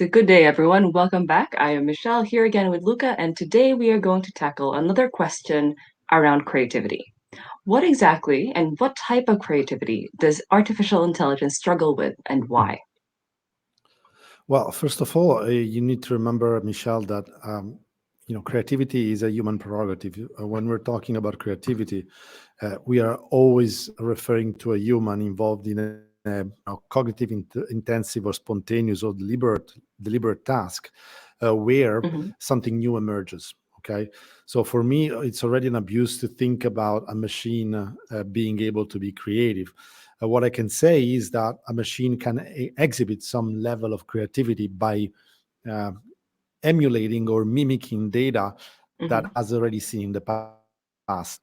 So, good day, everyone. Welcome back. I am Michelle here again with Luca, and today we are going to tackle another question around creativity. What exactly and what type of creativity does artificial intelligence struggle with, and why? Well, first of all, you need to remember, Michelle, that creativity is a human prerogative. When we're talking about creativity, we are always referring to a human involved in a cognitive, intensive, or spontaneous or deliberate task where Hmm. something new emerges. Okay, so for me, it's already an abuse to think about a machine being able to be creative. What I can say is that a machine can exhibit some level of creativity by uh, emulating or mimicking data that Hmm. has already seen in the past.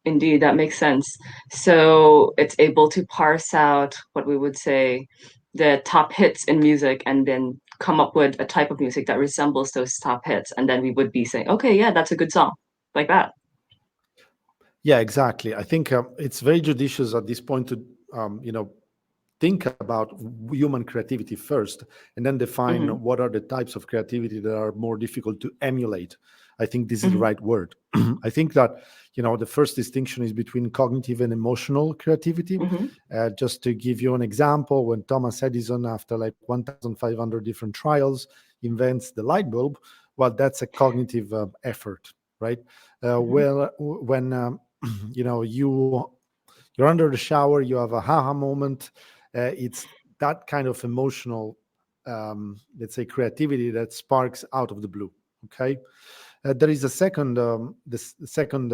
Indeed, that makes sense. So, it's able to parse out what we would say the top hits in music and then come up with a type of music that resembles those top hits. And then we would be saying, okay, yeah, that's a good song, like that. Yeah, exactly. I think it's very judicious at this point to, think about human creativity first, and then define Hmm. what are the types of creativity that are more difficult to emulate. I think this is the Hmm. right word. I think that the first distinction is between cognitive and emotional creativity. Hmm. Just to give you an example, when Thomas Edison, after like 1,500 different trials, invents the light bulb, well, that's a cognitive effort, right? Hmm. Well, when you're under the shower, you have a haha moment. It's that kind of emotional, let's say, creativity that sparks out of the blue. Okay, there is a second, the second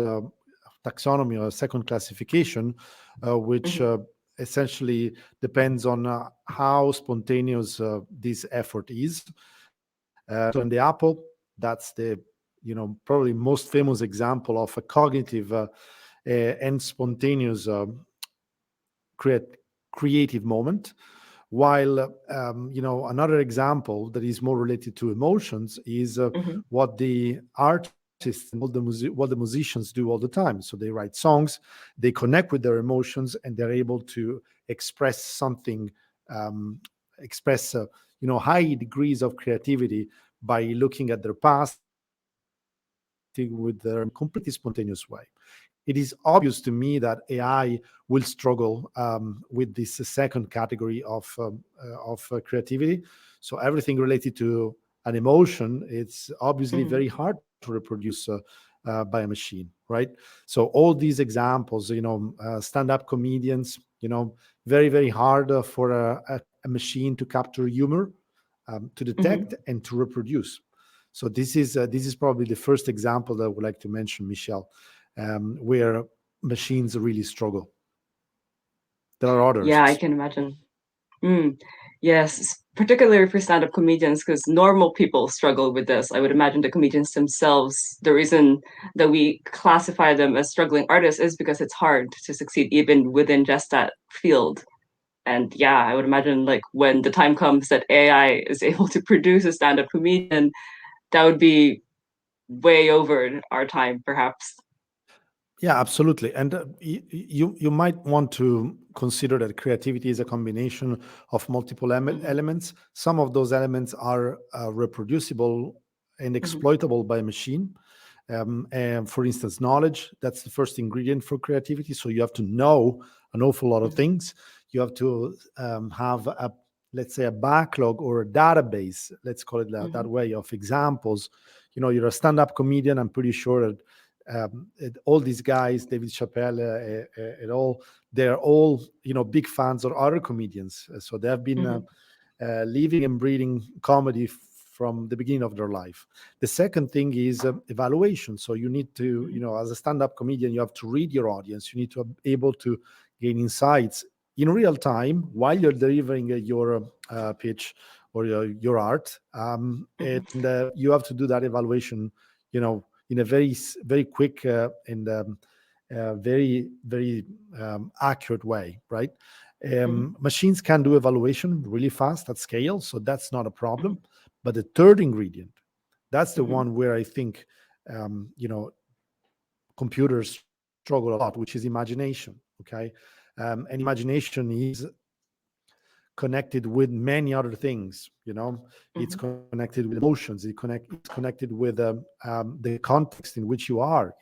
taxonomy or second classification, which Hmm. essentially depends on how spontaneous this effort is. So in the apple, that's the probably most famous example of a cognitive and spontaneous create creative moment. While another example that is more related to emotions is Hmm. what the artists and what the musicians do all the time. So they write songs, they connect with their emotions, and they're able to express something, express high degrees of creativity by looking at their past and interacting with their completely spontaneous way. It is obvious to me that AI will struggle with this second category of creativity. So everything related to an emotion, it's obviously Hmm. very hard to reproduce by a machine, right? So all these examples, stand-up comedians, very very hard for a machine to capture humor, to detect Hmm. and to reproduce. So this is probably the first example that I would like to mention, Michelle, where machines really struggle. There are Yeah, I others. can imagine. Mm. Yes, particularly for stand-up comedians, because normal people struggle with this. I would imagine the comedians themselves, the reason that we classify them as struggling artists is because it's hard to succeed even within just that field. And yeah, I would imagine like when the time comes that AI is able to produce a stand-up comedian, that would be way over our time, perhaps. Yeah, absolutely. And you might want to consider that creativity is a combination of multiple Hmm. elements. Some of those elements are reproducible and Hmm. exploitable by a machine. And for instance, knowledge, that's the first ingredient for creativity. So you have to know an awful lot of Hmm. things. You have to have let's say, a backlog or a database, let's call it that Hmm. way, of examples. You're a stand-up comedian. I'm pretty sure that all these guys, David Chappelle, and all, they're all big fans of other comedians. So they have been Hmm. living and breathing comedy from the beginning of their life. The second thing is evaluation. So you need to, Hmm. as a stand-up comedian, you have to read your audience. You need to be able to gain insights in real time while you're delivering your pitch or your art, Hmm. and you have to do that evaluation, in a very quick and very very accurate way, right? Hmm. Machines can do evaluation really fast at scale, so that's not a Hmm. problem. But the third ingredient, that's the Hmm. one where I think computers struggle a lot, which is imagination. Okay, and imagination is connected with many other things. It's Mhm. connected with emotions. It's connected with the context in which you are.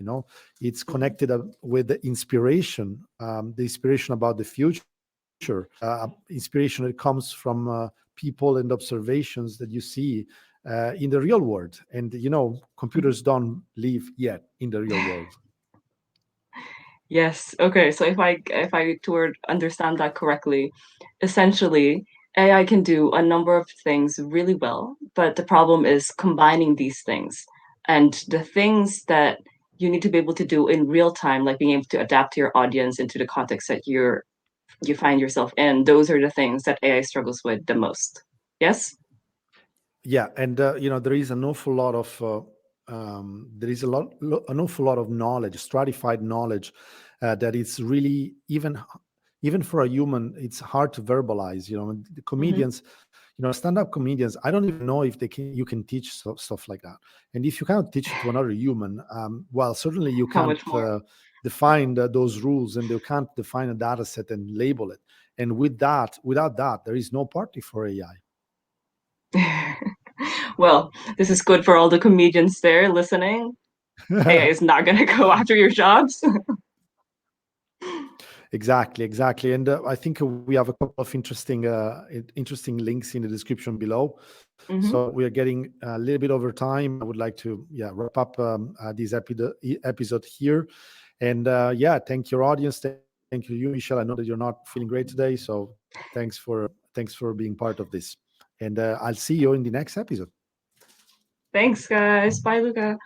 It's Mhm. connected with the inspiration about the future, inspiration that comes from people and observations that you see in the real world. And Mhm. computers don't live yet in the real world. Yes. Okay. So if I to understand that correctly, essentially AI can do a number of things really well, but the problem is combining these things. And the things that you need to be able to do in real time, like being able to adapt to your audience into the context that you find yourself in, those are the things that AI struggles with the most. Yes? Yeah, and there is an awful lot of an awful lot of knowledge, stratified knowledge, that it's really even for a human, it's hard to verbalize. The Hmm. comedians, stand-up comedians. I don't even know if you can teach stuff like that. And if you cannot teach it to another human, well, certainly you How can't much more? define those rules, and you can't define a data set and label it. And without that, there is no party for AI. Well, this is good for all the comedians there listening. AI is not going to go after your jobs. Exactly. And I think we have a couple of interesting links in the description below. Hmm. So we are getting a little bit over time. I would like to wrap up this episode here. And thank your audience. Thank you, Michelle. I know that you're not feeling great today, so thanks for being part of this. And I'll see you in the next episode. Thanks, guys. Bye, Luca.